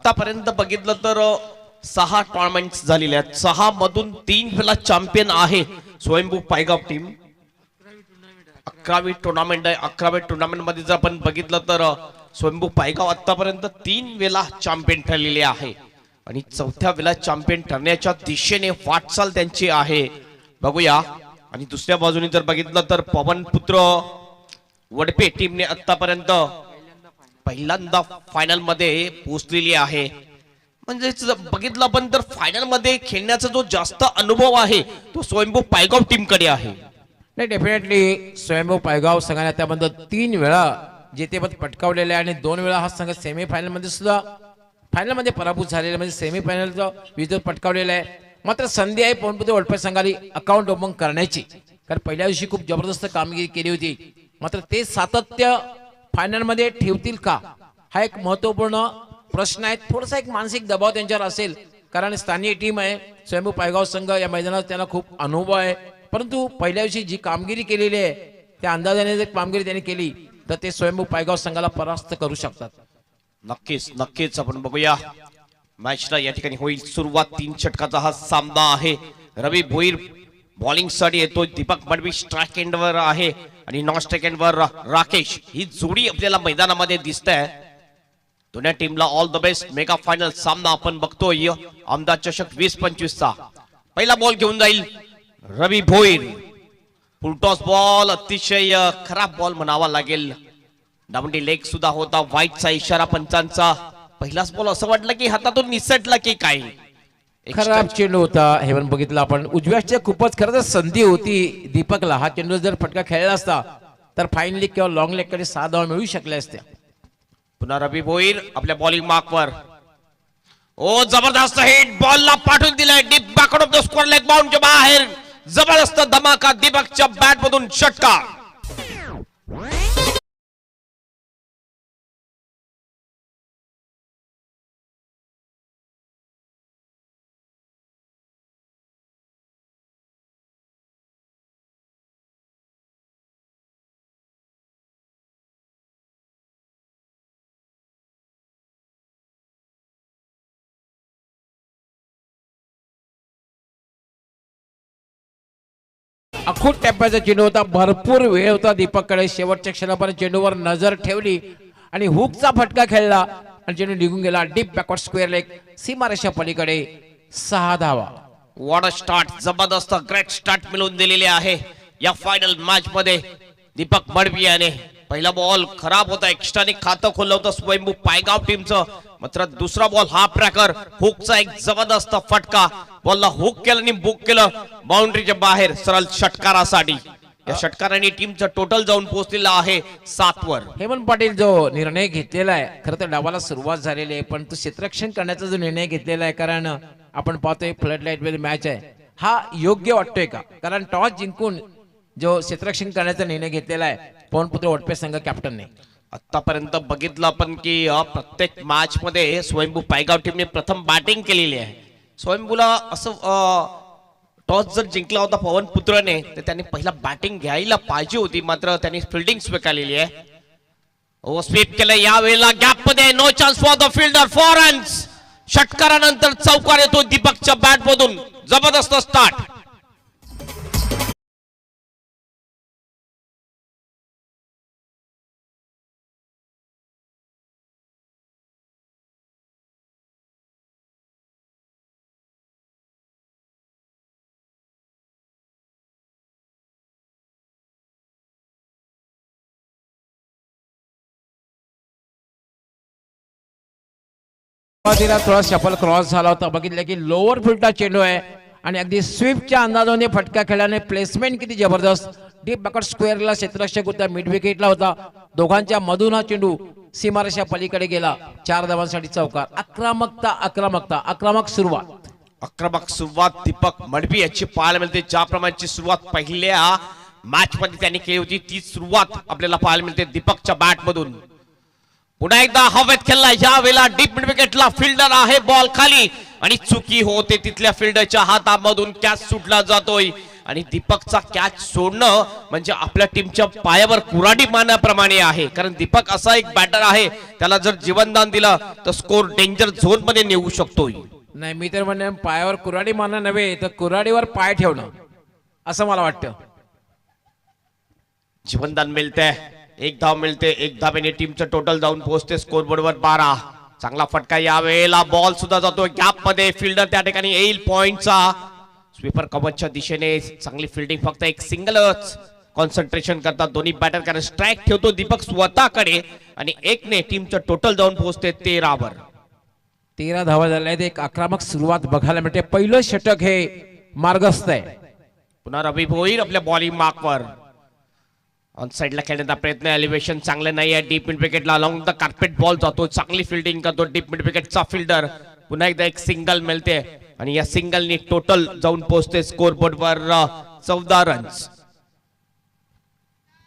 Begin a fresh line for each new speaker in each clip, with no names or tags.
आतापर्यंत बघितलं तर 6 टुर्नामेंट्स झालेल्या आहेत. 6 मधून 3 वेळा चॅम्पियन आहे स्वयंभू पायगाव टीम. 11वी टुर्नामेंट आहे. 11व्या टुर्नामेंट मध्ये जर आपण बघितलं तर स्वयंभू पायगाव आतापर्यंत 3 वेळा चॅम्पियन ठरलेले आहे आणि 4थ्या वेळा चॅम्पियन ठरण्याच्या दिशेने वाटचाल त्यांची आहे. बघूया. आणि दुसऱ्या बाजूने जर बघितलं तर पवनपुत्र वडपे टीमने आतापर्यंत पहिल्यांदा फायनल मध्ये पोहोचलेली आहे. म्हणजे बघितलं आपण तर फायनल मध्ये खेळण्याचा जो जास्त अनुभव आहे तो स्वयंभू पायगाव टीम कडे आहे.
नाही, डेफिनेटली स्वयंभू पायगाव संघाने त्यामध्ये 3 वेळा जेतेपद पटकावलेले आहे आणि 2 वेळा हा संघ सेमीफायनल मध्ये सुद्धा फायनल मध्ये पराभूत झालेला, म्हणजे सेमीफायनलचा विजय पटकावलेला आहे. मात्र संधी आहे पवनपुत्र वडपे संघाला अकाउंट ओपन करण्याची, कारण पहिल्या दिवशी खूप जबरदस्त कामगिरी केली होती. मात्र ते सातत्य फायनल मध्ये ठेवतील का हा एक महत्वपूर्ण प्रश्न आहे. थोडासा एक मानसिक दबाव त्यांच्यावर असेल, कारण स्थानिक टीम आहे स्वयंभू पायगाव संघ. या मैदानात त्यांना खूप अनुभव आहे, परंतु पहिल्या दिवशी जी कामगिरी केलेली आहे त्या अंदाजाने जर कामगिरी त्यांनी केली तर ते स्वयंभू पायगाव संघाला परास्त करू शकतात.
नक्कीच नक्कीच आपण बघूया. मॅचला या ठिकाणी होईल सुरुवात. 3 षटकाचा हा सामना आहे. रवी भोईर बॉलिंग साठी येतो. दीपक मडवी स्ट्राइक एंडवर आहे आणि नॉन स्ट्राइक एंडवर राकेश. ही जोडी आपल्याला मैदानामध्ये दिसते. दोन्ही टीमला all the best. Mega final सामना आपण बघतोय आमदार चषक 2025 चा. पहिला बॉल घेऊन जाईल रवी भोईर. फुलटॉस बॉल, अतिशय खराब बॉल म्हणावा लागेल. डावंडी लेग सुद्धा होता. वाईटचा इशारा पंचांचा. पहिलाच बॉल असं वाटलं की हातातून निसटला की काय.
खराब चेंडू होता. हेवन बघितलं आपण उजव्याच्या खूपच खरं तर संधी होती दीपकला. हा चेंडू जर फटका खेळला असता तर फायनली किंवा लॉंग लेग कडे 6 धावा मिळू शकल्या असत्या.
पुन्हा रवी भोईर आपल्या बॉलिंग मार्कवर. ओ जबरदस्त हिट. बॉलला पाठवून दिलाय deep back of the square leg बाउंडच्या बाहेर. जबरदस्त धमाका दीपकच्या बॅट मधून षटकार.
अखूट टप्प्याचा चेंडू होता. भरपूर वेळ होता दीपककडे. शेवटच्या क्षणापर्यंत चेंडूवर नजर ठेवली आणि हुकचा फटका खेळला आणि चेंडू निघून गेला डीप बॅकवर्ड स्क्वेअर लेग सीमारेषा पलीकडे. 6 धावा.
What a start. जबरदस्त ग्रेट स्टार्ट मिळवून दिलेले आहे या फायनल मॅच मध्ये दीपक मडवी याने. पहिला बॉल खराब होता. एक्स्ट्राने खातं खोललं होतं स्वयंभू पायगाव टीमचं. मात्र दुसरा बॉल हा प्रकार हुकचा एक जबरदस्त फटका. बॉलला हुक केलं आणि बुक केलं बाउंड्रीच्या बाहेर सरळ षटकारासाठी. या षटकाराने टीमचं टोटल जाऊन पोहोचलेलं आहे 7 वर.
हेमंत पाटील जो निर्णय घेतलेला आहे, खरं तर डावाला सुरुवात झालेली आहे, पण तो क्षेत्ररक्षण करण्याचा जो निर्णय घेतलेला आहे, कारण आपण पाहतोय फ्लड लाईट मध्ये मॅच आहे, हा योग्य वाटतोय का? कारण टॉस जिंकून जो क्षेत्ररक्षण करण्याचा निर्णय घेतलेला आहे पवनपुत्र वडपे संघ कॅप्टनने.
आतापर्यंत बघितलं आपण की प्रत्येक मॅच मध्ये स्वयंभू पायगाव टीमने प्रथम बॅटिंग केलेली आहे. स्वयंभूला असं टॉस जर जिंकला होता पवनपुत्रने तर त्यांनी पहिला बॅटिंग घ्यायला पाहिजे होती, मात्र त्यांनी फिल्डिंग स्वीकारलेली आहे. स्वीप केलं यावेळेला गॅप मध्ये. No chance for the fielder. 4 runs. षटकारानंतर चौकार येतो दीपकच्या बॅट मधून. जबरदस्त स्टार्ट.
थोडा शफल क्रॉस झाला होता. बघितलं की लोअर फुलटा चेंडू आहे आणि अगदी स्वीपच्या अंदाजाने फटका खेळल्याने प्लेसमेंट किती जबरदस्त. डीप बॅकवर्ड स्क्वेअरला क्षेत्ररक्षक होता, मिड विकेटला होता. दोघांच्या मधून हा चेंडू सीमारेषा पलीकडे गेला. 4 धावांसाठी चौकार. आक्रमक सुरुवात.
आक्रमक सुरुवात दीपक मडवी याची पाहायला मिळते. ज्या प्रमाणची सुरुवात पहिल्या मॅच मध्ये त्यांनी केली होती ती सुरुवात आपल्याला पाहायला मिळते दीपकच्या बॅट मधून. पुन्हा एकदा हवेत खेळला. या वेळेला डीप मिड विकेटला फिल्डर आहे. बॉल खाली आणि चुकी होते तिथल्या फिल्डरच्या हातामधून. कॅच सुटला जातोय आणि दीपकचा कॅच सोडणं म्हणजे आपल्या टीमच्या पायावर कुऱ्हाडी मारण्याप्रमाणे आहे. कारण दीपक असा एक बॅटर आहे, त्याला जर जीवनदान दिलं तर स्कोर डेंजर झोन मध्ये नेऊ शकतोय.
नाही, मी तर म्हणणे पायावर कुऱ्हाडी मारणं नव्हे तर कुऱ्हाडीवर पाय ठेवणं असं मला वाटतं.
जीवनदान मिळते, एक धाव मिळते, एक धावेने टीमचं टोटल जाऊन पोहोचते स्कोर बोर्डवर 12. चांगला फटका यावेळेला, बॉल सुद्धा जातो गॅप मध्ये, फिल्डर त्या ठिकाणी येईल पॉइंटचा. स्वीपर कवचच्या दिशेने चांगली फिल्डिंग, फक्त एक सिंगलच कॉन्सन्ट्रेशन करतात दोन्ही बॅटर, कारण स्ट्राईक ठेवतो दीपक स्वतःकडे आणि एकने टीमचं टोटल जाऊन पोहोचते 13 वर.
13 धावा झाल्या, एक आक्रमक सुरुवात बघायला मिळते. पहिलं षटक हे मार्गस्थ आहे.
पुन्हा रवी भोईर आपल्या बॉलिंग मार्कवर ऑन साइडला खेळण्याचा प्रयत्न, एलिव्हेशन चांगलं नाही आहे. डीप मिड विकेटला अलॉंग द कार्पेट बॉल जातो, चांगली फिल्डिंग करतो डीप मिड विकेटचा फिल्डर. पुन्हा एकदा एक सिंगल मिळते आणि या सिंगलनी टोटल जाऊन पोहोचते स्कोर बोर्डवर 14 रन्स.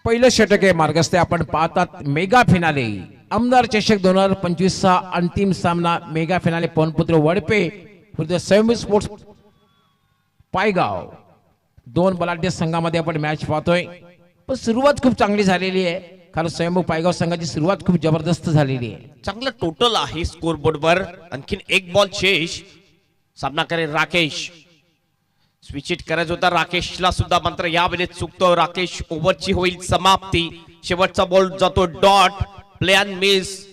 पहिलं षटक आहे मार्गस्थ. आपण पाहतात मेगा फिनाले आमदार चषक 2025 चा अंतिम सामना. मेगा फिनाले पवनपुत्र वडपे विरुद्ध स्वयंभू स्पोर्ट्स पायगाव. दोन बलाढ्य संघामध्ये आपण मॅच पाहतोय, पण सुरुवात खूप चांगली झालेली आहे. कारण स्वयंभू पायगाव संघाची सुरुवात खूप जबरदस्त झालेली आहे.
चांगलं टोटल आहे स्कोर बोर्डवर. आणखीन एक बॉल शेष. सामना करेल राकेश. स्विच इट करायचं होता राकेशला सुद्धा, मात्र या वेळेत चुकतो राकेश. ओव्हरची होईल समाप्ती. शेवटचा बॉल जातो डॉट. Plan miss.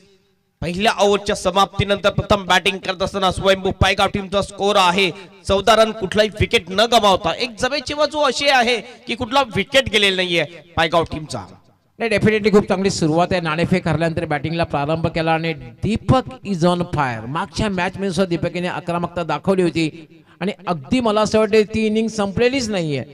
पहिल्या ओव्हरच्या समाप्तीनंतर प्रथम बॅटिंग करत असताना स्वयंभू पायगाव टीमचा स्कोर आहे 14 रन. कुठलाही विकेट न गमावता. एक जमेची बाजू अशी आहे की कुठला विकेट गेलेला नाहीये पायगाव टीमचा.
नाही, डेफिनेटली खूप चांगली सुरुवात आहे. नाणेफेक हरल्यानंतर बॅटिंगला प्रारंभ केला आणि दीपक इज ऑन फायर. मागच्या मॅच मध्ये सुद्धा दीपकने आक्रमकता दाखवली होती आणि अगदी मला असं वाटतं ती इनिंग संपलेलीच नाहीये,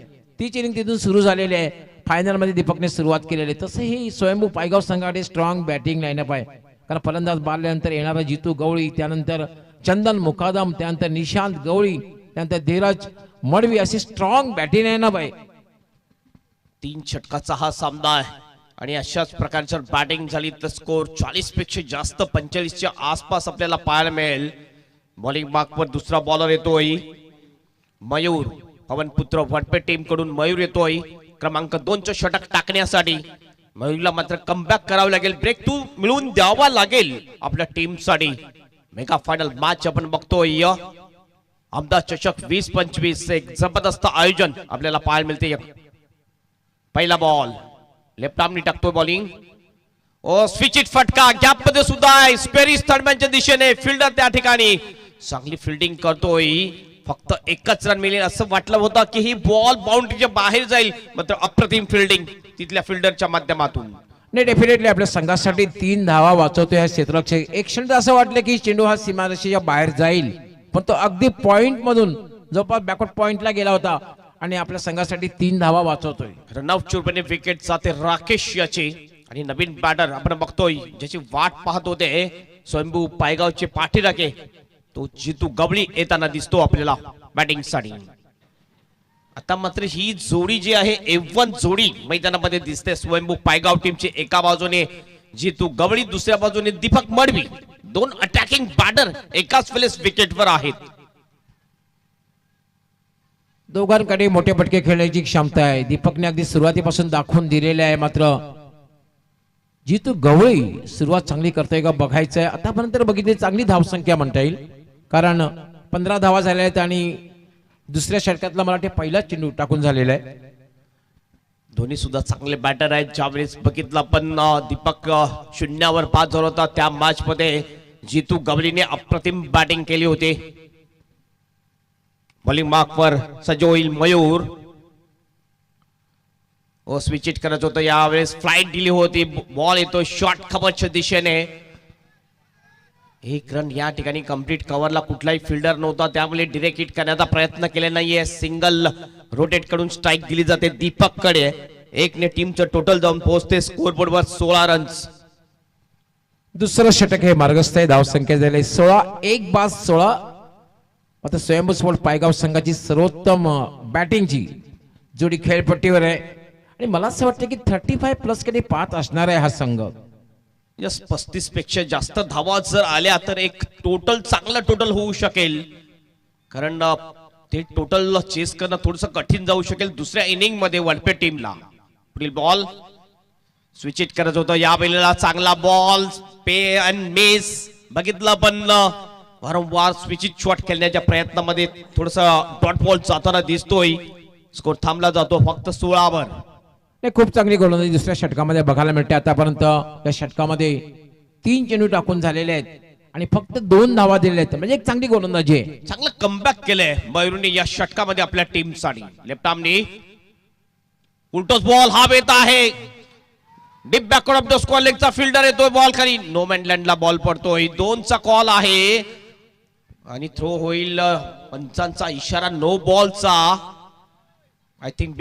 तीच इनिंग तिथून सुरू झालेली आहे. फायनल मध्ये दीपकने सुरुवात केलेली आहे. तसं ही स्वयंभू पायगाव संघाकडे स्ट्रॉंग बॅटिंग लाईनअप आहे. कारण फलंदाज बारल्यानंतर येणारा जितू गवळी, त्यानंतर चंदन मुकादम, त्यानंतर निशांत गवळी, त्यानंतर धीरज मडवी, अशी स्ट्रॉंग बॅटिंग लाईनअप आहे.
3 षटकाचा हा सामना आहे आणि अशाच प्रकारच्या बॅटिंग झाली तर स्कोर 40 पेक्षा जास्त, 45च्या आसपास आपल्याला पाहायला मिळेल. बॉलिंग मार्कवर दुसरा बॉलर येतोय मयूर. पवनपुत्र वडपे टीम कडून मयूर येतोय क्रमांक 2चं षटक टाकण्यासाठी. मयूरला मात्र कमबॅक करावं लागेल, ब्रेक थ्रू मिळवून द्यावा लागेल आपल्या टीमसाठी. मेगा फायनल मॅच आपण बघतोय. आमदार चषक 2025 एक जबरदस्त आयोजन आपल्याला पाहायला मिळते. पहिला बॉल लेफ्ट आर्मनी टाकतोय बॉलिंग. ओ स्विच इट फटका गॅप मध्ये सुद्धा आहे. स्पेरिस थर्डमॅनच्या दिशेने, फिल्डर त्या ठिकाणी चांगली फिल्डिंग करतोय. फक्त एकच रन मिळेल असं वाटलं होतं की ही बॉल बाउंड्रीच्या बाहेर जाईल, मात्र अप्रतिम फिल्डिंग तिथल्या फिल्डरच्या माध्यमातून.
नाही, डेफिनेटली आपल्या संघासाठी 3 धावा वाचवतोय हा क्षेत्ररक्षक. एक क्षण असं वाटलं की चेंडू हा सीमारेषेच्या बाहेर जाईल, पण तो अगदी पॉइंट मधून जवळपास बॅकवर्ड पॉइंटला गेला होता आणि आपल्या संघासाठी 3 धावा वाचवतोय.
रनआउट चुरपणे विकेट जाते राकेश याची आणि नवीन बॅटर आपण बघतोय ज्याची वाट पाहत होते स्वयंभू पायगावचे पाठीराखे, तो जितू गवळी येताना दिसतो आपल्याला बॅटिंग साठी. आता मात्र ही जोडी जी आहे A1 जोडी मैदानामध्ये दिसते. स्वयंभू पायगाव टीमची एका बाजूने जितू गवळी, दुसऱ्या बाजूने दीपक मडवी. 2 अटॅकिंग बॅटर एकाच वेळेस विकेटवर आहेत.
दोघांकडे मोठे फटके खेळण्याची क्षमता आहे. दीपकने अगदी सुरुवातीपासून दाखवून दिलेले आहे, मात्र जितू गवळी सुरुवात चांगली करतोय का बघायचंय. आतापर्यंत बघितली चांगली धावसंख्या म्हणता येईल, कारण 15 धावा झाल्या आहेत आणि दुसऱ्या षटकातला मला वाटते पहिला चेंडू टाकून झालेला आहे.
दोन्ही सुद्धा चांगले बॅटर आहेत. ज्यावेळेस बघितलं पण दीपक 0वर 5 झाला होता त्या मॅच मध्ये जितू गवळीने अप्रतिम बॅटिंग केली होती. बॉलिंग मार्कवर सज्ज होईल मयूर. ओ स्विच इट करत होतं, यावेळेस फ्लाइट दिली होती. बॉल येतो शॉर्ट कव्हरच्या दिशेने. 1 रन या ठिकाणी कंप्लीट कव्हरला कुठलाही फिल्डर नव्हता, त्यामुळे डिरेक्ट हिट करण्याचा प्रयत्न केला नाहीये. सिंगल रोटेट कडून स्ट्राईक दिली जाते दीपक कडे. 1ने टीमचं टोटल जाऊन पोहोचते स्कोर बोर्डवर 16 रन्स.
दुसरं षटक हे मार्गस्थ आहे. धावसंख्या झाली 16, 1 बाद 16. आता स्वयंभू स्पोर्ट्स पायगाव संघाची सर्वोत्तम बॅटिंगची जोडी खेळपट्टीवर आहे आणि मला असं वाटतं की 35+ कडे पाहत असणार आहे हा संघ.
35 पेक्षा जास्त धावा जर आल्या तर एक टोटल चांगला टोटल होऊ शकेल, कारण ते टोटल चेस करणं थोडंसं कठीण जाऊ शकेल दुसऱ्या इनिंग मध्ये वडपे टीमला. पुढील बॉल स्विच इट करत होतं या वेळेला. चांगला बॉल पे अँड मिस बघितलं, पण वारंवार स्विच इट शॉट खेळण्याच्या प्रयत्नामध्ये थोडस डॉट बॉल जाताना दिसतोय. स्कोर थांबला जातो फक्त 16 वर.
नाही, खूप चांगली गोलंदाजी दुसऱ्या षटकामध्ये बघायला मिळते. आतापर्यंत या षटकामध्ये 3 चेंडू टाकून झालेले आहेत आणि फक्त 2 धावा दिलेल्या आहेत, म्हणजे एक चांगली गोलंदाजी आहे.
चांगलं कमबॅक केलंय मयूरने या षटकामध्ये आपल्या टीम साठी. लेफ्ट आर्मनी उलटोच बॉल हा येत आहे. Deep backward of the square लेगचा फिल्डर येतोय, बॉल खाली नो मॅनलँडला बॉल पडतोय. 2चा कॉल आहे आणि थ्रो होईल. पंचांचा इशारा नो बॉलचा. आय थिंक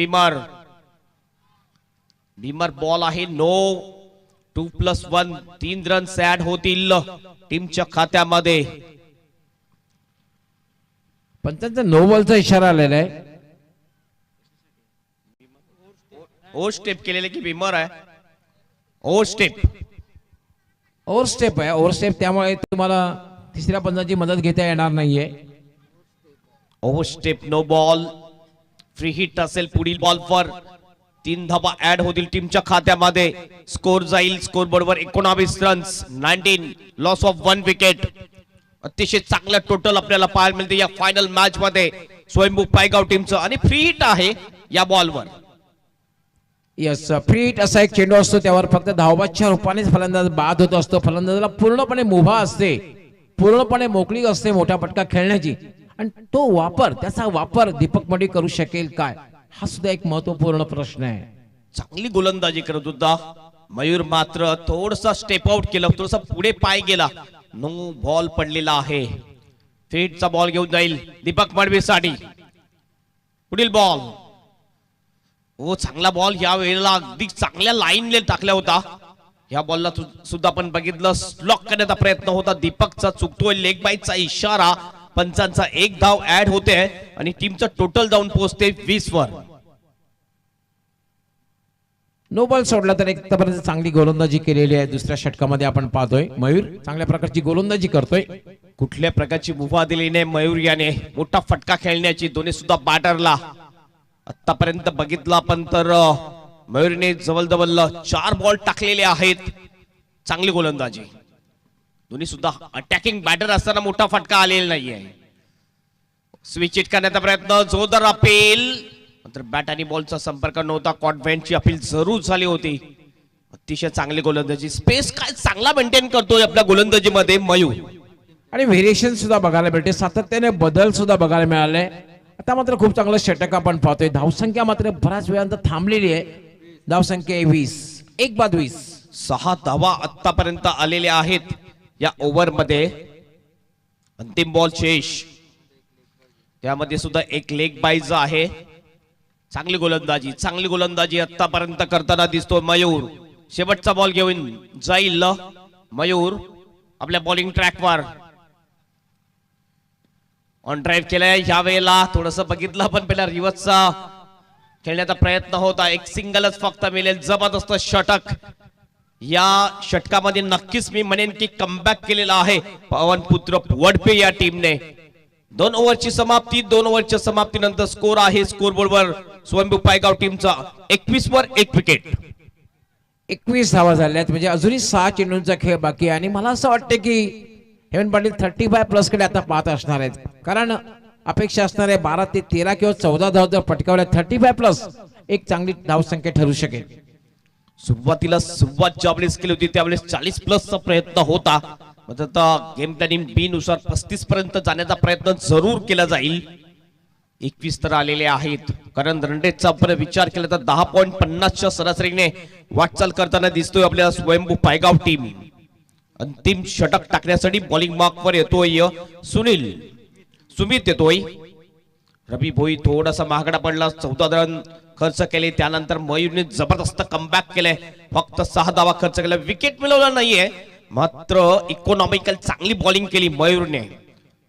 बीमर बॉल आहे. नो 2+1 3 रन्स ऍड होतील टीमच्या खात्यामध्ये.
पंचांचा नो बॉलचा इशारा आलेला आहे.
ओव्हर स्टेप केलेले की बीमर आहे. ओव्हर स्टेप
आहे, ओव्हर स्टेप. त्यामुळे तुम्हाला तिसऱ्या पंचांची मदत घेता येणार नाहीये.
Over step no ball. Free hit असेल पुढील बॉलवर. 3 धावा ऍड होतील टीमच्या खात्यामध्ये. स्कोर जाईल स्कोर बरोबर 19 रन्स 19 लॉस ऑफ 1 विकेट. अतिशय चांगलं टोटल आपल्याला पाहायला मिळते या फायनल मॅच मध्ये स्वयंभू पायगाव टीमचं. आणि फ्री हिट आहे या बॉलवर.
यस, फ्री हिट असा एक चेंडू असतो, त्यावर फक्त धावबादच्या रूपानेच फलंदाज बाद होत असतो. फलंदाजाला पूर्णपणे मुभा असते, पूर्णपणे मोकळी असते मोठा फटका खेळण्याची. आणि त्याचा वापर दीपक मडी करू शकेल काय, हा सुद्धा एक महत्वपूर्ण प्रश्न आहे.
चांगली गोलंदाजी करत होता मयूर, मात्र थोडसा स्टेप आउट केलं, थोडासा पुढे पाय गेला. नो बॉल पडलेला आहे. फिटचा बॉल घेऊन जाईल दीपक मडवीसाठी. पुढील बॉल. ओ चांगला बॉल या वेळेला अगदी चांगल्या लाईनने टाकला होता. या बॉलला सुद्धा आपण बघितलं स्लॉक करण्याचा प्रयत्न होता. दीपकचा चुकतोय. लेग बाईटचा इशारा. पंचांचा 1 धाव ऍड होते आणि टीमचं टोटल जाऊन पोहोचते 20 वर.
नो बॉल सोडला तर एक आतापर्यंत चांगली गोलंदाजी केलेली आहे. दुसऱ्या षटकामध्ये आपण पाहतोय मयूर चांगल्या प्रकारची गोलंदाजी करतोय.
कुठल्या प्रकारची मुभा दिली नाही मयूर याने. मोठा फटका खेळण्याची दोन्ही सुद्धा बॅटरला. आतापर्यंत बघितलं आपण तर मयूरने जवळजवळ 4 बॉल टाकलेले आहेत. चांगली गोलंदाजी. दोन्ही सुद्धा अटॅकिंग बॅटर असताना मोठा फटका आलेला नाहीये. स्विच इट करण्याचा प्रयत्न, जोरदार अपील, मात्र बॅट आणि बॉलचा संपर्क नव्हता. कॉन्व्हेंटची अपील जरूर झाली होती. अतिशय चांगली गोलंदाजी. स्पेस काय चांगला मेंटेन करतोय आपल्या गोलंदाजीमध्ये मयूर.
आणि व्हेरिएशन सुद्धा बघायला मिळते, सातत्याने बदल सुद्धा बघायला मिळाले. आता मात्र खूप चांगलं षटक आपण पाहतोय. धावसंख्या मात्र बऱ्याच वेळांत थांबलेली आहे. धावसंख्या 20, 1-20.
6 धावा आतापर्यंत आलेल्या आहेत या ओव्हर मध्ये. अंतिम बॉल शेष. त्यामध्ये सुद्धा एक लेग बाईज आहे. चांगली गोलंदाजी आतापर्यंत करताना दिसतो मयूर. शेवटचा बॉल घेऊन जाईल मयूर आपल्या बॉलिंग ट्रॅकवर. ऑन ड्राईव्ह केलाय या वेळेला. थोडस बघितलं पण पहिला रिव्हर्सचा खेळण्याचा प्रयत्न होता. एक सिंगलच फक्त मिळेल. जबरदस्त षटक या षटकामध्ये नक्कीच मी म्हणेन की कमबॅक केलेला आहे पवनपुत्र वडपे या टीमने. 2 ओव्हरची समाप्ती. 2 ओव्हरच्या समाप्तीनंतर स्कोर आहे स्कोर बोर्डवर स्वयंभू पायगाव टीमचा 21 वर 1 विकेट.
21 धावा झाल्यात, म्हणजे अजूनही 6 चेंडूंचा खेळ बाकी आहे. आणि मला असं वाटतं की हेमंत पाटील 35+ कडे आता पाहत असणार आहेत, कारण अपेक्षा असणार आहे 12 ते 13 किंवा 14 धावा जर पटकावल्या 35+ एक चांगली धावसंख्या ठरू शकेल.
सुरुवातीला ज्यावेळेस केली होती त्यावेळेस 40+चा प्रयत्न होता. गेम प्लॅनिंग बी नुसार 35 पर्यंत जाण्याचा प्रयत्न जरूर केला जाईल. 21 तर आलेले आहेत. कारण रनरेटचा आपण विचार केला तर 10.50च्या सरासरीने वाटचाल करताना दिसतोय आपल्या स्वयंभू पायगाव टीम. अंतिम षटक टाकण्यासाठी बॉलिंग मार्कवर येतोय सुमित येतोय. रवी भोई थोडासा महागडा पडला. 14 रन खर्च केले. त्यानंतर मयूरने जबरदस्त कमबॅक केले. फक्त 6 धावा खर्च केला. विकेट मिळवला नाहीये, मात्र इकॉनॉमिकल चांगली बॉलिंग केली मयूरने.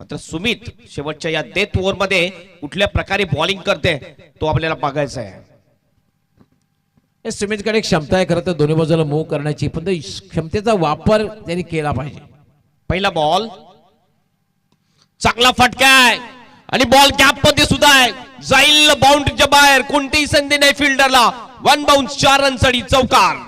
मात्र सुमित शेवटच्या या डेथ ओव्हर मध्ये कुठल्या प्रकारे बॉलिंग करते तो आपल्याला बघायचा आहे.
सुमितकडे क्षमता आहे खरं तर दोन्ही बाजूला मूव्ह करण्याची, पण क्षमतेचा वापर त्यांनी केला पाहिजे.
पहिला बॉल चांगला फटका आहे. आणि बॉल गॅप मध्ये सुद्धा आहे, जाईल बाउंड्रीच्या बाहेर, कोणतीही संधी नाही फिल्डरला. 1 बाउन्स, 4 रनसाठी चौकार.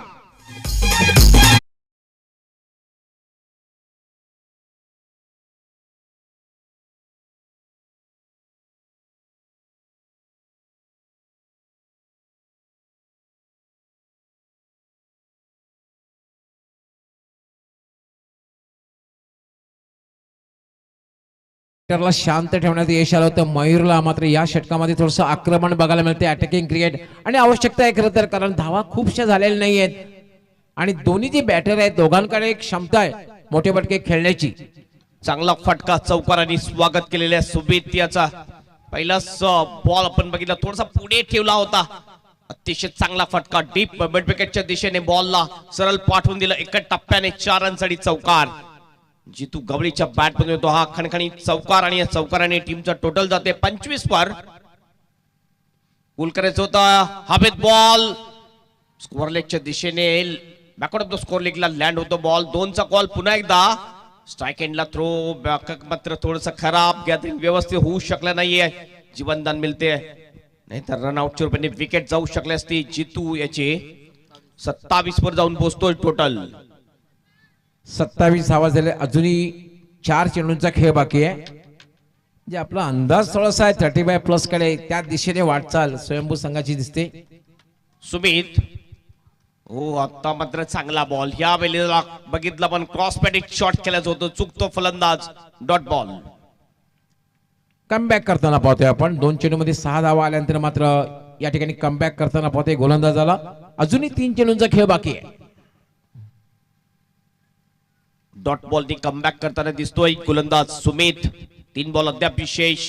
ला शांत ठेवण्यात यश आलं होतं मयूरला. मात्र या षटकामध्ये थोडंसं आक्रमण बघायला मिळते, अटॅकिंग क्रिकेट, आणि आवश्यकता आहे खरं तर, कारण धावा खूपशा झालेल्या नाही आहेत आणि दोन्ही जे बॅटर आहेत दोघांकडे एक क्षमता आहे मोठे फटके खेळण्याची.
चांगला फटका चौकाराने स्वागत केलेल्या सुबेत याचा. पहिलाच बॉल आपण बघितला, थोडासा पुढे ठेवला होता, अतिशय चांगला फटका डीप मिड विकेटच्या दिशेने बॉलला सरळ पाठवून दिलं. एका टप्प्याने 4 रनसाठी चौकार. जितू गवळीच्या बॅट मध्ये होतो हा खणखणी चौकार, आणि या चौकाराने टीमचा टोटल जाते 25 वर. गोल करायचं होता, हवेत बॉल स्कोअर लेगच्या दिशेने बॅकवर्ड ऑफ द स्कोअर लेगला लँड होतो बॉल. 2चा कॉल पुन्हा एकदा. स्ट्राइक एंडला थ्रो, बॅकअप मात्र थोडस खराब, गॅदरिंग व्यवस्थित होऊ शकलं नाहीये. जीवनदान मिळते, नाहीतर रनआउटच्या रूपाने विकेट जाऊ शकले असती. जितू याचे 27 वर जाऊन पोहोचतोय टोटल.
27 धावा झाले, अजूनही 4 चेंडूंचा खेळ बाकी आहे. जे आपला अंदाज थोडासा आहे 35+ कडे, त्या दिशेने वाटचाल स्वयंभू संघाची दिसते.
सुमित, हो आता मात्र चांगला बॉल या वेळेला बघितला, पण क्रॉस पॅटिक शॉट केल्याचं होतं, चुकतो फलंदाज. Dot ball.
कमबॅक करताना पाहतोय आपण. 2 चेंडूमध्ये 6 धावा आल्यानंतर मात्र या ठिकाणी कमबॅक करताना पाहतोय गोलंदाजाला. अजूनही 3 चेंडूंचा खेळ बाकी आहे.
डॉट बॉल नी कमबॅक करताना दिसतोय गोलंदाज सुमित. 3 बॉल अद्याप विशेष.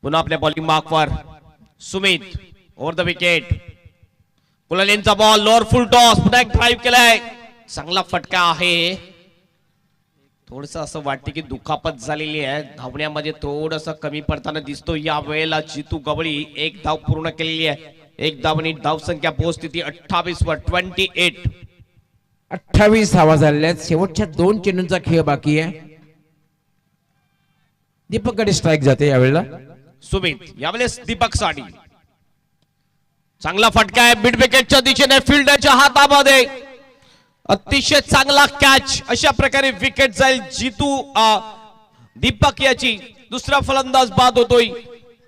पुन्हा आपल्या बॉलिंग मार्कवर सुमित. ओव्हर द विकेट, कुलालेंचा बॉल, लोअर फुल टॉस, पुन्हा एक ड्राईव्ह केलाय, चांगला फटका आहे. थोडस असं वाटते की दुखापत झालेली आहे, धावण्यामध्ये थोडस कमी पडताना दिसतो या वेळेला. जितू गवळी 1 धाव पूर्ण केलेली आहे. 1 धावनी धावसंख्या पोहोचते 28 वर. 28
धावा झालेल्या आहेत. शेवटच्या 2 चेंडूंचा खेळ बाकी आहे. दीपककडे स्ट्राइक जाते यावेळेला.
सुमित यावेळेस दीपक साठी चांगला फटका आहे मिड विकेटच्या दिशेने, फिल्डरच्या हातामध्ये. अतिशय चांगला कॅच, अशा प्रकारे विकेट जाईल. जितू दीपक याची. दुसरा फलंदाज बाद होतोय.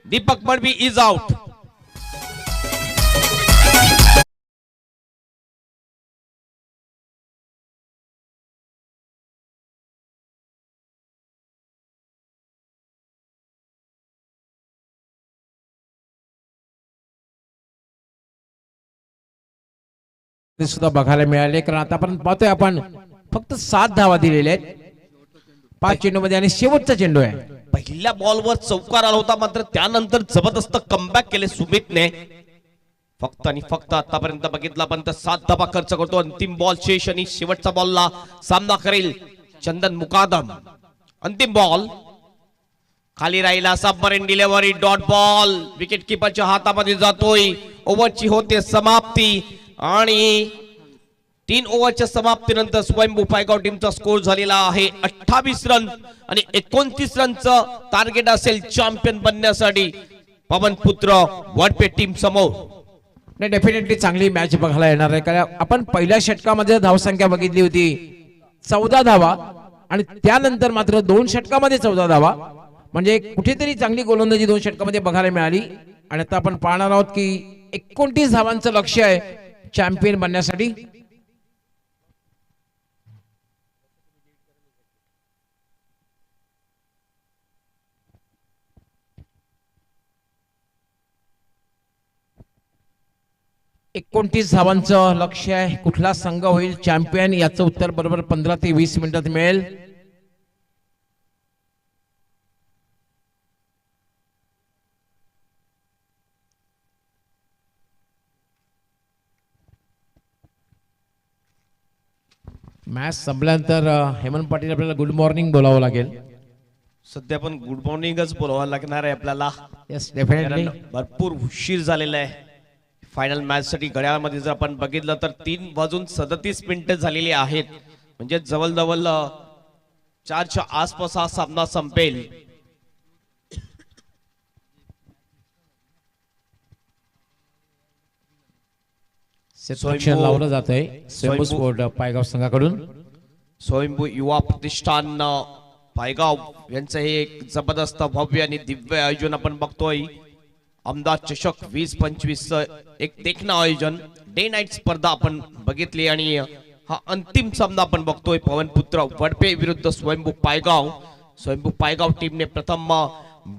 Deepak Madavi is out.
सुद्धा बघायला मिळाले, कारण आतापर्यंत पाहतोय आपण फक्त 7 धावा दिलेल्या आहेत 5 चेंडू मध्ये, आणि शेवटचा चेंडू आहे.
पहिल्या बॉलवर चौकार आला होता, मात्र त्यानंतर जबरदस्त कमबॅक केले सुमितने. फक्त आणि फक्त आतापर्यंत बघितला पण 7 धावा खर्च करतो. अंतिम बॉल शेष, आणि शेवटचा बॉलला सामना करेल चंदन मुकादम. अंतिम बॉल खाली राहिला, submarine delivery, dot ball wicket किपरच्या हातामध्ये जातोय. ओव्हरची होते समाप्ती, आणि 3 ओव्हरच्या समाप्तीनंतर स्वयंभू पायगाव टीमचा स्कोर झालेला आहे 28 रन, आणि 29 रनचं टार्गेट असेल चॅम्पियन बनण्यासाठी पवनपुत्र वडपे टीम समोर.
नाही, डेफिनेटली चांगली मॅच बघायला येणार आहे, कारण आपण पहिल्या षटकामध्ये धावसंख्या बघितली होती 14 धावा, आणि त्यानंतर मात्र 2 षटकामध्ये 14 धावा, म्हणजे कुठेतरी चांगली गोलंदाजी 2 षटकामध्ये बघायला मिळाली. आणि आता आपण पाहणार आहोत की 29 धावांचं लक्ष्य आहे चॅम्पियन बनण्यासाठी. धावांचं लक्ष्य आहे. कुठला संघ होईल चॅम्पियन याचं उत्तर बरोबर 15 ते 20 मिनिटात मिळेल. मॅच संपल्यानंतर हेमंत पाटील आपल्याला गुड मॉर्निंग बोलावं लागेल.
सध्या पण गुड मॉर्निंगच बोलावं लागणार आहे आपल्याला.
येस, डेफिनेटली
भरपूर उशीर झालेला आहे फायनल मॅच साठी. घड्याळामध्ये जर आपण बघितलं तर 3:37 झालेली आहेत, म्हणजे जवळजवळ 4च्या आसपास हा सामना संपेल.
क्षेत्ररक्षण लावलं जात आहे स्वयंभू स्पोर्ट पायगाव संघाकडून.
स्वयंभू युवा प्रतिष्ठान पायगाव यांचं हे एक जबरदस्त भव्य आणि दिव्य आयोजन आपण बघतोय. आमदार चषक 2025 एक देखणं आयोजन डे नाईट स्पर्धा आपण बघितली आणि हा अंतिम सामना आपण बघतोय पवनपुत्र वडपे विरुद्ध स्वयंभू पायगाव. स्वयंभू पायगाव टीमने प्रथम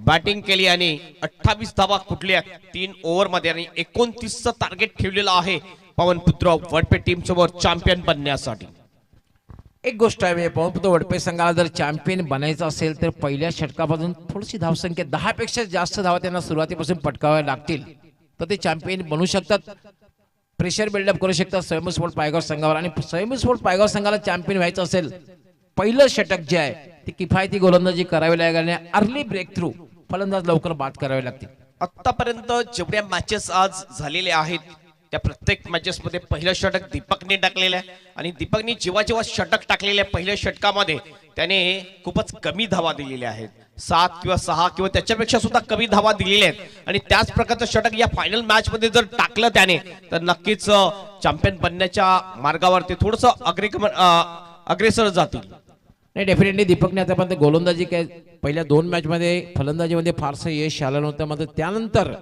बॅटिंग केली आणि 28 धावा कुठल्या 3 ओव्हर मध्ये आणि 29चं टार्गेट ठेवलेलं आहे पवनपुत्र वडपे टीम समोर चॅम्पियन बनण्यासाठी.
एक गोष्ट आहे म्हणजे पवनपुत्र वडपे संघाला जर चॅम्पियन बनायचं असेल तर पहिल्या षटकापासून थोडीशी धावसंख्या 10 पेक्षा जास्त धावा त्यांना सुरुवातीपासून पटकाव्या लागतील तर ते चॅम्पियन बनू शकतात. प्रेशर बिल्डअप करू शकतात स्वयंभू स्पोर्ट पायगाव संघावर. आणि स्वयंभू स्पोर्ट पायगाव संघाला चॅम्पियन व्हायचं असेल पहिलं षटक जे आहे ते किफायती गोलंदाजी करावी लागेल आणि अर्ली ब्रेक थ्रू फलंदाज लवकर बाद करावे लागतील.
आतापर्यंत जेवढ्या मॅचेस आज झालेल्या आहेत त्या प्रत्येक मॅचेस मध्ये पहिलं षटक दीपकने टाकलेलं आहे आणि दीपकने जेव्हा जेव्हा षटक टाकलेले पहिल्या षटकामध्ये त्याने खूपच कमी धावा दिलेल्या आहेत. 7 किंवा 6 किंवा त्याच्यापेक्षा सुद्धा कमी धावा दिलेल्या आहेत आणि त्याच प्रकारचं षटक या फायनल मॅच मध्ये जर टाकलं त्याने तर नक्कीच चॅम्पियन बनण्याच्या मार्गावर ते थोडस अग्रेसर जातील.
नाही डेफिनेटली दीपकने आतापर्यंत गोलंदाजी काय पहिल्या 2 मॅच मध्ये फलंदाजीमध्ये फारसं यश आलं नव्हतं. मात्र त्यानंतर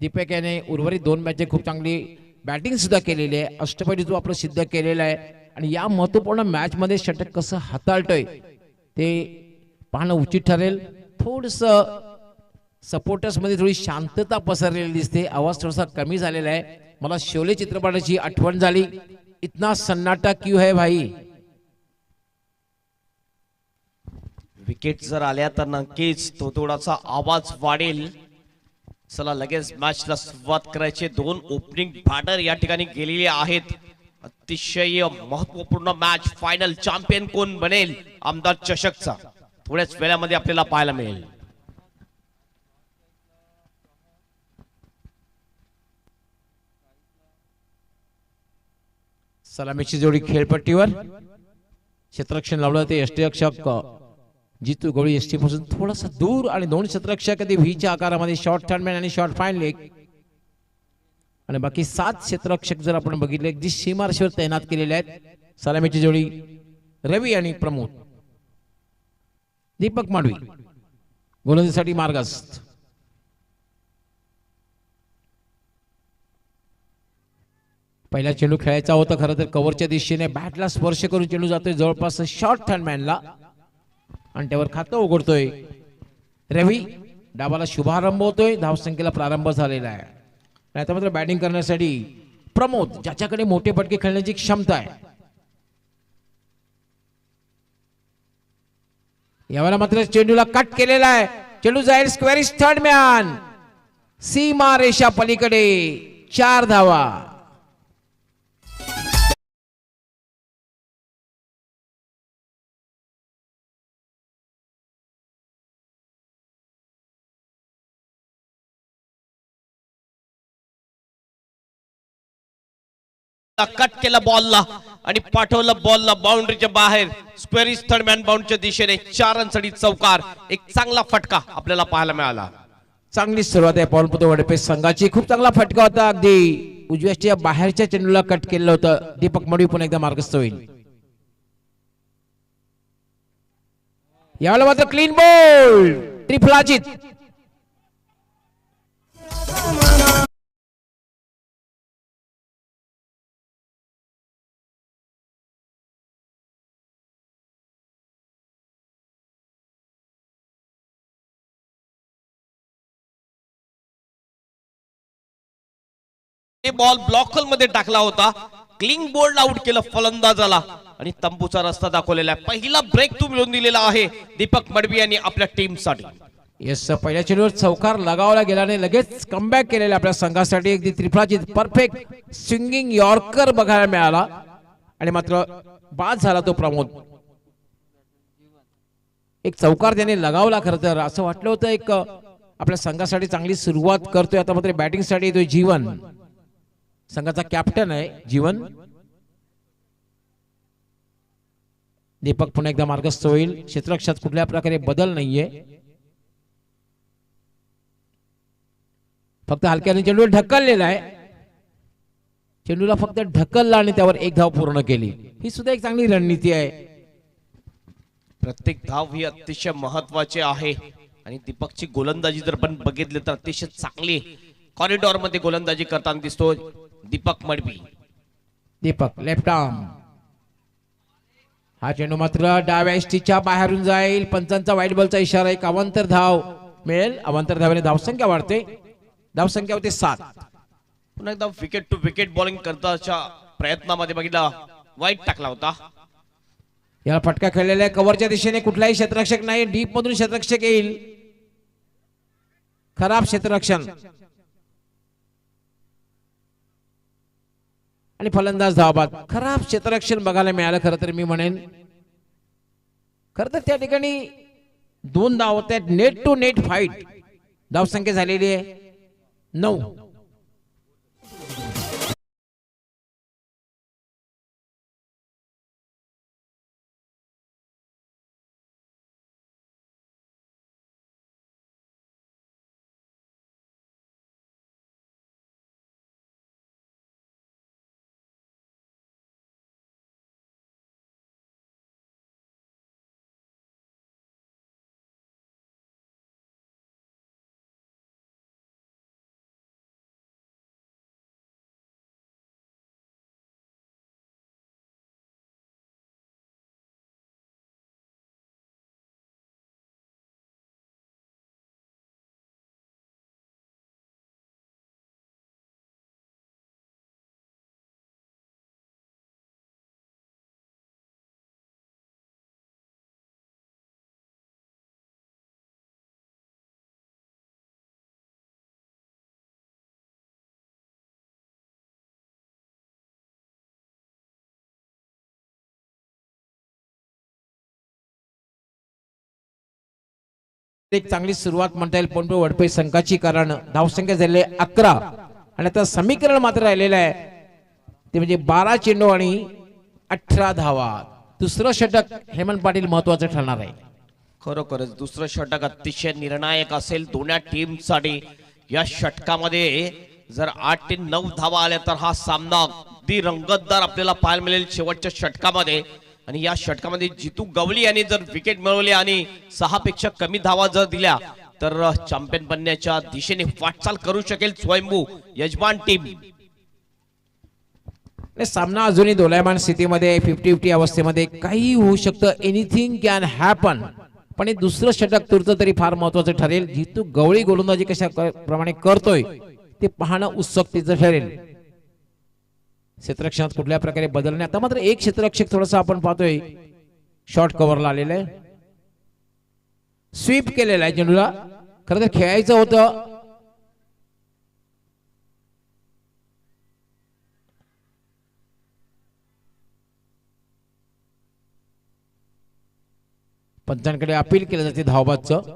दीपक याने उर्वरित 2 मॅच खूप चांगली बॅटिंग सुद्धा केलेली आहे. अष्टपैलू आपलं सिद्ध केलेलं आहे आणि या महत्वपूर्ण मॅच मध्ये षटक कसं हाताळतोय ते पाहणं उचित ठरेल. थोडस सपोर्टर्स मध्ये थोडी शांतता पसरलेली दिसते. आवाज थोडासा कमी झालेला आहे. मला शोले चित्रपटाची आठवण झाली. इतना सन्नाटा क्यों है भाई.
विकेट जर आल्या तर नक्कीच तो थोडासा आवाज वाढेल. चला लगेच मॅचला सुरुवात करायची. 2 ओपनिंग बॅटर या ठिकाणी गेलेले आहेत. अतिशय महत्वपूर्ण मॅच. फायनल चॅम्पियन कोण बनेल आमदार चषकचा थोड्याच वेळामध्ये आपल्याला पाहायला मिळेल.
सलामीची जोडी खेळपट्टीवर. क्षेत्ररक्षण लावलं ते यष्टीरक्षक जितू गवळी एसटी पासून थोडासा दूर आणि 2 क्षेत्ररक्षक व्हीच्या आकारामध्ये शॉर्ट थर्डमॅन आणि शॉर्ट फाईन लेग आणि बाकी 7 क्षेत्ररक्षक जर आपण बघितले जी सीमारेषेवर तैनात केलेले आहेत. सलामीची जोडी रवी आणि प्रमोद. दीपक माडवी गोलंदाजीसाठी मार्गस्थ. पहिला चेंडू खेळायचा होता खरं तर कव्हरच्या दिशेने बॅटला स्पर्श करून चेंडू जातोय जवळपास शॉर्ट थर्डमॅनला आणि त्यावर खातं उघडतोय रवी. डाबाला शुभारंभ होतोय. धावसंख्येला प्रारंभ झालेला आहे. आता मात्र बॅटिंग करण्यासाठी प्रमोद ज्याच्याकडे मोठे फटके खेळण्याची क्षमता आहे. यावेळेला मात्र चेंडूला कट केलेला आहे. चेंडू जाईल स्क्वेअर थर्ड मॅन सीमा रेषा पलीकडे 4 धावा.
कट केला बॉलला आणि पाठवलं बॉलला बाउंड्रीच्या बाहेर स्क्वेअर थर्ड मॅन बाउंडच्या दिशेने 4 रनसाठी चौकार. एक चांगला फटका आपल्याला पाहायला मिळाला.
चांगली सुरुवात आहे पवनपुत्र वडपे संघाची. खूप चांगला फटका होता. अगदी उजव्याच्या बाहेरच्या चेंडूला कट केलं होतं. दीपक मडवी पुन्हा एकदा मार्गस्थ होईल. यावेळेला मात्र क्लीन बॉल त्रिफलाचित.
बॉल ब्लॉकल मध्ये टाकला होता. क्लीन बोल्ड आउट केलं फलंदाजाला आणि तंबूचा रस्ता दाखवलेला आहे. पहिला ब्रेक थ्रू मिळवून दिलेला आहे दीपक मडवी यांनी आपल्या टीम साठी.
येस पहिल्या चेंडूवर चौकार लगावला गेल्याने लगेच कमबॅक केलेला आपल्या संघासाठी. अगदी त्रिफलाचित परफेक्ट स्विंगिंग यॉर्कर बघायला मिळाला आणि मात्र बाद झाला तो प्रमोद. एक चौकार त्याने लगावला. खरं तर असं वाटलं होतं एक आपल्या संघासाठी चांगली सुरुवात करतोय. आता मात्र बॅटिंग साठी येतोय जीवन. संघाचा कॅप्टन आहे जीवन. दीपक पुन्हा एकदा मार्गस्थ होईल. क्षेत्ररक्षात कुठल्या प्रकारे बदल नाहीये. फक्त हलक्याने चेंडू ढकललेला आहे. चेंडूला फक्त ढकलला आणि त्यावर एक धाव पूर्ण केली. ही सुद्धा एक चांगली रणनीती आहे.
प्रत्येक धाव ही अतिशय महत्वाची आहे आणि दीपकची गोलंदाजी जर आपण बघितली तर अतिशय चांगली कॉरिडॉर मध्ये गोलंदाजी करताना दिसतो दीपक मडवी.
Deepak left arm. हा चेंडू मात्र डाव्या एसटीच्या बाहेरून जाईल. पंचांचा वाईट बॉलचा इशारा. एक अवांतर धाव मिळेल. अवांतर धावाने धावसंख्या वाढते. धावसंख्या होते 7.
पुन्हा एकदा विकेट टू विकेट बॉलिंग करताच्या प्रयत्नामध्ये बघितला वाईट टाकला होता.
याला फटका खेळलेला आहे. कव्हरच्या दिशेने कुठलाही क्षेत्ररक्षक नाही. डीप मधून क्षेत्ररक्षक येईल. खराब क्षेत्ररक्षण आणि फलंदाज धावबाद. खराब क्षेत्ररक्षण बघायला मिळालं. खरं तर मी म्हणेन खरं तर त्या ठिकाणी 2 धाव होत आहेत. Net to net fight. धावसंख्या झालेली आहे 9. एक चांगली सुरुवात म्हणता येईल पण वडपे संघाची. कारण धावसंख्या झालेली 11 आणि आता समीकरण मात्र राहिलेलं आहे ते म्हणजे 12 चेंडू आणि 18 धावा. दुसरं षटक हेमंत पाटील महत्वाचं ठरणार आहे.
खरोखरच दुसरं षटक अतिशय निर्णायक असेल दोन्ही टीमसाठी. या षटकामध्ये जर 8 ते 9 धावा आल्या तर हा सामना अगदी रंगतदार आपल्याला पाहायला मिळेल शेवटच्या षटकामध्ये. आणि या षटकामध्ये जितू गवळी यांनी जर विकेट मिळवली आणि 6 पेक्षा कमी धावा जर दिल्या तर चॅम्पियन बनण्याच्या दिशेने वाटचाल करू शकेल स्वयंभू यजमान टीम.
सामना अजूनही दोलायमान स्थितीमध्ये 50-50 अवस्थेमध्ये. काही होऊ शकतं. Anything can happen. पण हे दुसरं षटक तुर्त तरी फार महत्वाचं ठरेल. जितू गवळी गोलंदाजी कशा प्रमाणे करतोय ते पाहणं उत्सुकतेचं ठरेल. क्षेत्ररक्षणात कुठल्या प्रकारे बदलणे. आता मात्र एक क्षेत्ररक्षक थोडंसं आपण पाहतोय शॉर्ट कव्हरला आलेलं आहे. स्वीप केलेला आहे चेंडूला. खरं तर खेळायचं होतं. पंचांकडे अपील केलं जाते धावबादचं.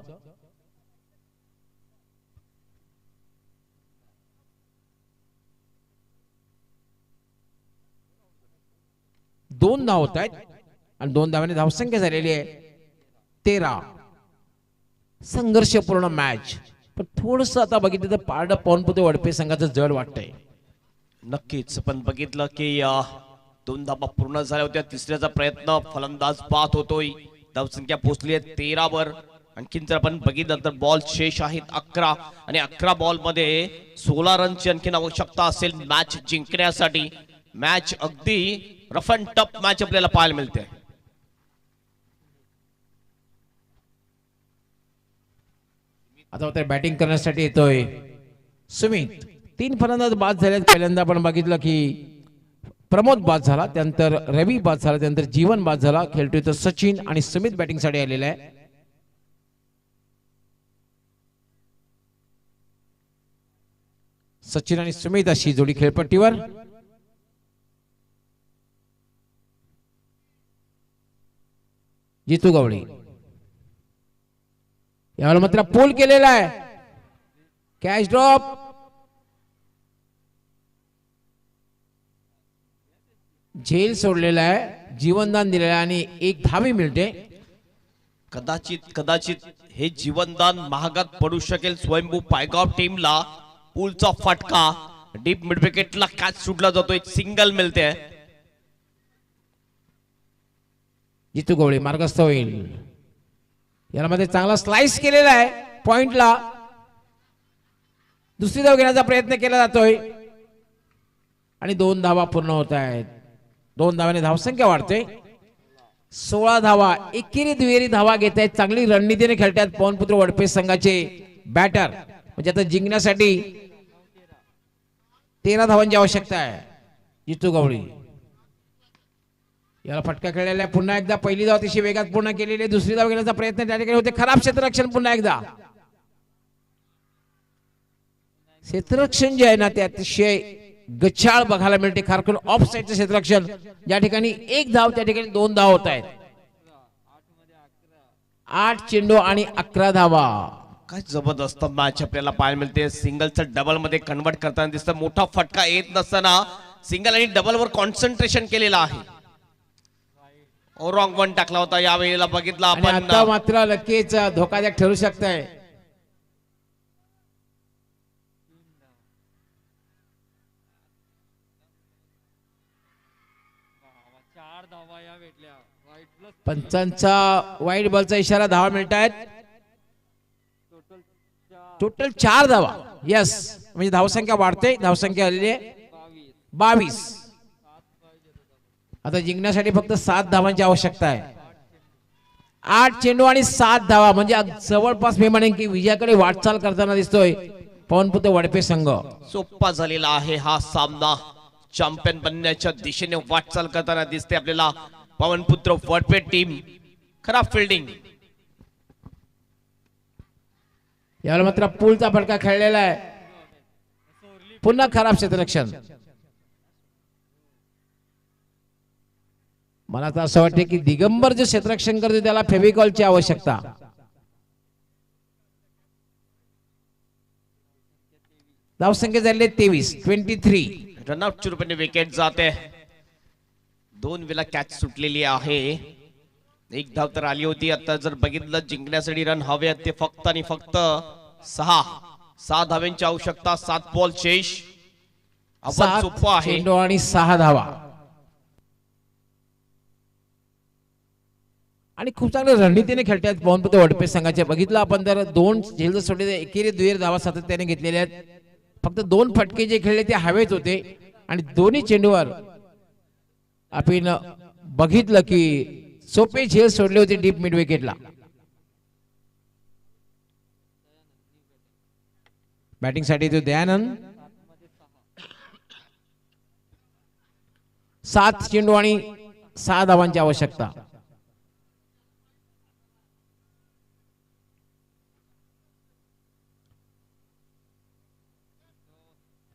दोन धाव होत आहेत आणि 2 धावांनी धावसंख्या झालेली आहे 13. संघर्षपूर्ण मॅच. पण थोडस आता बघितलं तर पारड पाऊनपुते वडपे संघाचं जड वाटतंय.
नक्कीच पण बघितलं की 2 धावा पूर्ण झाल्या होत्या. तिसऱ्याचा प्रयत्न फलंदाज पाहत होतोय. धावसंख्या पोहोचली आहे 13 वर. आणखीन जर आपण बघितलं तर बॉल शेष आहेत 11 आणि 11 बॉल मध्ये 16 रनची आणखीन आवश्यकता असेल मॅच जिंकण्यासाठी. मॅच अगदी रफ अँड टफ मॅच आपल्याला पाहायला मिळते.
आता तर बॅटिंग करण्यासाठी येतोय सुमित. 3 फलंदाज बाद झाले. पहिल्यांदा आपण बघितलं की प्रमोद बाद झाला, त्यानंतर रवी बाद झाला, त्यानंतर जीवन बाद झाला. खेळतोय तर सचिन आणि सुमित बॅटिंग साठी आलेला आहे. सचिन आणि सुमित अशी जोडी खेळपट्टीवर. जितू गवळी यावेळेला मात्र पोल केलेला आहे. Catch drop. झेल सोडलेला आहे. जीवनदान दिलेलं आहे आणि 1 धावी मिळते.
कदाचित हे जीवनदान महागात पडू शकेल स्वयंभू पायगाव टीमला. पूलचा फटका डीप मिड विकेटला कॅच सुटला जातो, एक सिंगल मिळते.
जितू गवळी मार्गस्थ होईल. यामध्ये चांगला स्लाइस केलेला आहे पॉइंटला. दुसरी धाव घेण्याचा प्रयत्न केला जातोय आणि 2 धावा पूर्ण होत आहेत. 2 धावाने धावसंख्या वाढते. 16 धावा एकेरी दुहेरी धावा घेत आहेत. चांगली रणनीतीने खेळतात पवनपुत्र वडपे संघाचे बॅटर. म्हणजे आता जिंकण्यासाठी 13 धावांची आवश्यकता आहे. जितू गवळी याला फटका खेळलेला आहे. पुन्हा एकदा पहिली धाव अतिशय वेगात पूर्ण केलेली आहे. दुसरी धाव घेण्याचा प्रयत्न त्या ठिकाणी होते. खराब क्षेत्ररक्षण पुन्हा एकदा. क्षेत्ररक्षण जे आहे ना ते अतिशय गच्छाळ बघायला मिळते. खारकून ऑफ साईडचं क्षेत्ररक्षण, ज्या ठिकाणी 1 धाव त्या ठिकाणी 2 धाव होत आहेत. 8 चेंडू आणि 11 धावा.
काय जबरदस्त मॅच आपल्याला पाहायला मिळते. सिंगलचं डबल मध्ये कन्वर्ट करताना दिसतं. मोठा फटका येत नसताना सिंगल आणि डबल वर कॉन्सन्ट्रेशन केलेलं आहे. रॉंग वन टाकला होता यावेळेला बघितला
आणि
आपण.
आता मात्र नक्कीच धोकादायक ठरू शकतंय. पंचांचा वाईट बॉलचा इशारा. धावा मिळत आहेत. टोटल 4 धावा. यस, म्हणजे धावसंख्या वाढते. धावसंख्या आलेली आहे 22. आता जिंकण्यासाठी फक्त 7 धावांची आवश्यकता आहे. 8 चेंडू आणि 7 धावा म्हणजे जवळपास मी म्हणेन की विजयाकडे वाटचाल करताना दिसतोय पवनपुत्र वडपे संघ.
सोपा झालेला आहे हा सामना. चॅम्पियन बनण्याच्या दिशेने वाटचाल करताना दिसते आपल्याला पवनपुत्र वडपे टीम. खराब फिल्डिंग.
याला मात्र पूलचा फटका खेळलेला आहे. पुन्हा खराब क्षेत्ररक्षण. मला तर असं वाटतं की दिगंबर जे क्षेत्ररक्षण करतो त्याला फेविकॉलची आवश्यकता. धावसंख्या झाली 23.
रनआउटच्या रूपाने विकेट जाते. 2 वेळा कॅच सुटलेली आहे. 1 धाव तर आली होती. आता जर बघितलं जिंकण्यासाठी रन हवे आहेत ते फक्त आणि फक्त 6 धाव्यांची आवश्यकता. 7 बॉल शेष. आपण सोपं आहे.
चेंडू आणि 6 धावा. आणि खूप चांगल्या रणनीतीने खेळतात पवनपुत्र वडपे संघाचे. बघितलं आपण तर 2 झेल सोडले, एकेरी दुहेरी धावा सातत्याने घेतलेल्या आहेत. फक्त 2 फटके जे खेळले ते हवेच होते आणि दोन्ही चेंडूवर आपण बघितलं की सोपे झेल सोडले होते डीप मिड विकेटला. बॅटिंग साठी तो दयानंद. 7 चेंडू आणि 6 धावांची आवश्यकता.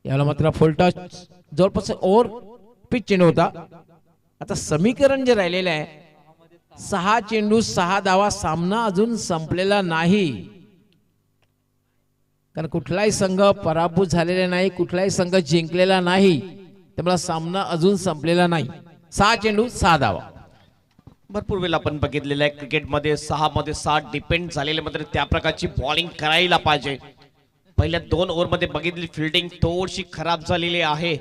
याला मात्र फुल टच जवळपास ओव्हर पिच चेंडू होता. आता समीकरण जे राहिलेलं आहे 6 चेंडू 6 धावा. सामना अजून संपलेला नाही, कारण कुठलाही संघ पराभूत झालेला नाही, कुठलाही संघ जिंकलेला नाही. त्यामुळे सामना अजून संपलेला नाही. 6 चेंडू 6 धावा.
भरपूर वेळा आपण बघितलेलं आहे क्रिकेटमध्ये 6 मध्ये 7 डिपेंड झालेले मात्र त्या प्रकारची बॉलिंग करायला पाहिजे. पहिल्या 2 ओव्हरमध्ये बघितली फिल्डिंग थोडीशी खराब झालेली आहे.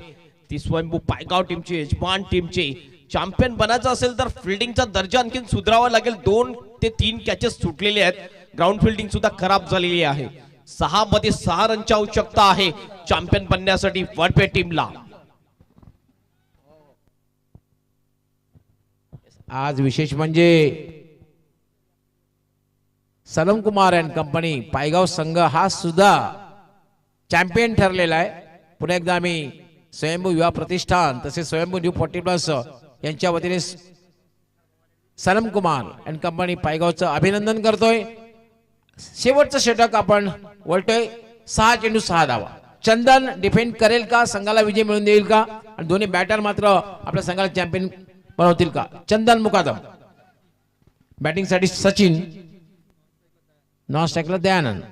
ती स्वयंभू पायगाव टीमची, यजमान टीमची. चॅम्पियन बनायचं असेल तर फिल्डिंगचा दर्जा आणखी सुधारावा लागेल. 2 ते 3 कॅचेस सुटलेले आहेत. ग्राउंड फिल्डिंग सुद्धा खराब झालेली आहे. 6 मध्ये 6 रनची आवश्यकता आहे चॅम्पियन बनण्यासाठी वडपे टीमला.
आज विशेष म्हणजे सलम कुमार अँड कंपनी पायगाव संघ हा सुद्धा चॅम्पियन ठरलेला आहे. पुन्हा एकदा आम्ही स्वयंभू युवा प्रतिष्ठान तसेच स्वयंभू न्यू 40+ यांच्या वतीने सलम कुमार अँड कंपनी पायगावचं अभिनंदन करतोय. शेवटचं षटक आपण वळतोय. 6 चेंडू 6 धावा. चंदन डिफेंड करेल का, संघाला विजय मिळवून देईल का, आणि दोन्ही बॅटर मात्र आपल्या संघाला चॅम्पियन बनवतील का. चंदन मुकादम. बॅटिंग साठी सचिन. नॉन स्ट्राइकला दयानंद.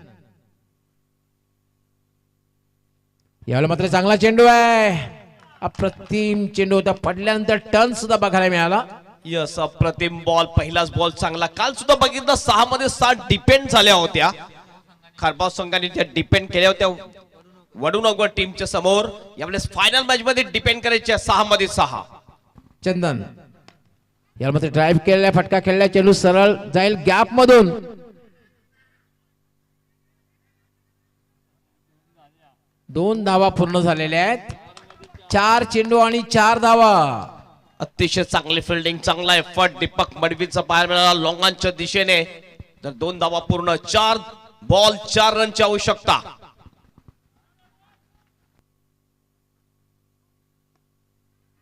यावेळेला मात्र चांगला चेंडू आहे. अप्रतिम चेंडू होता. पडल्यानंतर टर्न सुद्धा बघायला मिळाला.
यस, अप्रतिम बॉल. पहिलाच बॉल चांगला. काल सुद्धा बघितलं 6 मध्ये 7 डिपेंड झाल्या होत्या. खारबाव संघाने त्या डिपेंड केल्या होत्या. वडूनगर टीमच्या समोर यावेळेस फायनल मॅच मध्ये डिपेंड करायचे 6 मध्ये 6.
चंदन यामध्ये ड्राईव्ह केलेला फटका खेळला, चेंडू सरळ जाईल गॅप मधून. दोन धावा पूर्ण झालेल्या आहेत. 4 चेंडू आणि 4 धावा.
अतिशय चांगली फिल्डिंग, चांगला एफर्ट दीपक मडवीचा पाहायला मिळाला लॉंगांच्या दिशेने. तर 2 धावा पूर्ण, 4 बॉल 4 रनची आवश्यकता.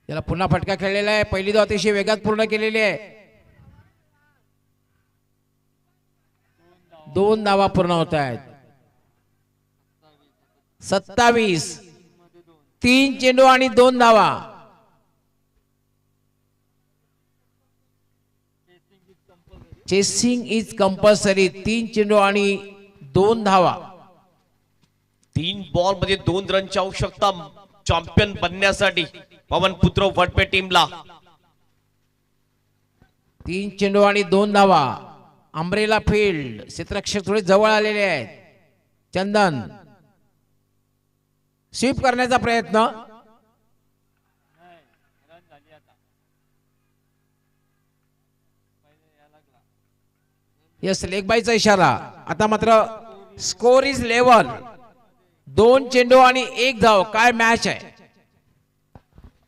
याला पुन्हा फटका खेळलेला आहे. पहिली धाव अतिशय वेगात पूर्ण केलेली आहे. 2 धावा पूर्ण होत आहेत. 27. 3 चेंडू आणि 2 धावा. Chasing is compulsory. 3 चेंडू आणि 2 धावा.
3 बॉल मध्ये 2 रनची आवश्यकता चॅम्पियन बनण्यासाठी पवनपुत्र वडपे टीमला.
3 चेंडू आणि 2 धावा. Umbrella field. क्षेत्ररक्षक थोडे जवळ आलेले आहेत. चंदन स्वीप करण्याचा प्रयत्न. यस, लेगबाईचा इशारा. आता मात्र स्कोर इज लेवल. 2 चेंडू आणि 1 धाव. काय मॅच आहे.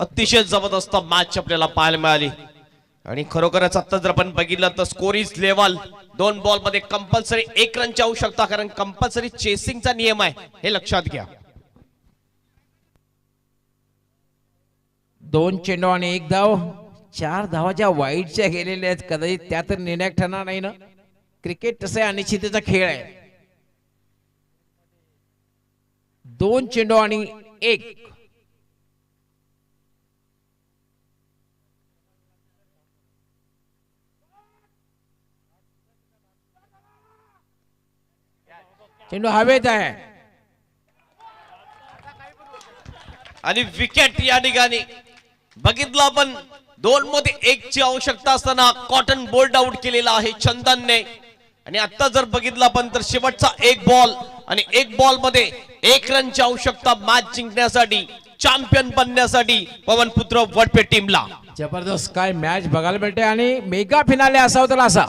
अतिशय जबरदस्त मॅच आपल्याला पाहायला मिळाली आणि खरोखरच आता जर आपण बघितलं तर स्कोर इज लेवल. 2 बॉल मध्ये कंपल्सरी 1 रनची आवश्यकता, कारण कंपल्सरी चेसिंगचा नियम आहे, हे लक्षात घ्या.
2 चेंडू आणि 1 धाव. 4 धावा ज्या वाईटच्या गेलेल्या आहेत, कदाचित त्या तर निर्णायक ठरणार नाही ना. क्रिकेट तसं अनिश्चिततेचा खेळ आहे. 2 चेंडू आणि 1. चेंडू हवेत आहे
आणि विकेट या ठिकाणी बघितलं आपण. 2 मध्ये 1 ची आवश्यकता असताना कॉटन बोल्ड आउट केलेला आहे चंदनने. आणि आता जर बघितलं आपण तर शेवटचा 1 बॉल आणि 1 बॉल मध्ये 1 रनची आवश्यकता मॅच जिंकण्यासाठी, चॅम्पियन बनण्यासाठी पवनपुत्र वडपे टीमला.
जबरदस्त काय मॅच बघायला मिळते. आणि मेगा फिनाले असावं तर असा.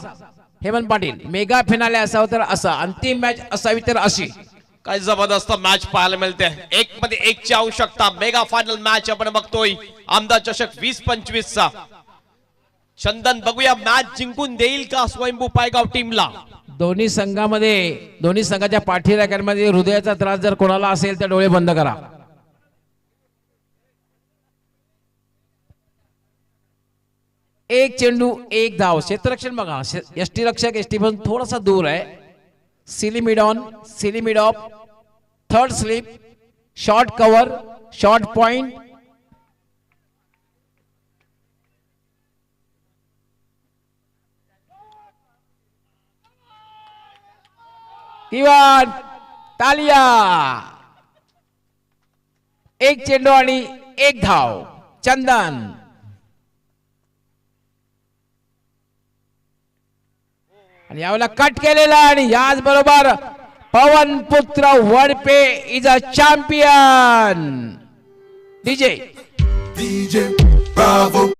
हेमंत पाटील, मेगा फिनाले असावं तर असा. अंतिम मॅच असावी तर अशी.
काय जबरदस्त मॅच पाहायला मिळते. 1 मध्ये 1 ची आवश्यकता. मेगा फायनल मॅच आपण बघतोय. आमदार चषक 2025 चा. चंदन, बघूया मॅच जिंकून देईल का स्वयंभू पायगाव टीमला.
दोन्ही संघाच्या पाठीराख्यांमध्ये हृदयाचा त्रास जर कोणाला असेल तर डोळे बंद करा. एक चेंडू 1 धाव. क्षेत्ररक्षण बघा. यष्टी रक्षक एसटी पासून थोडासा दूर आहे. Silly mid on, silly mid off, third slip, short cover, short point. इवान तालिया. 1 चेंडू आणि 1 धाव. चंदन आणि यावेळेला कट केलेला. आणि याच बरोबर Pawanputra Wadpe is a champion. DJ
DJ Bravo.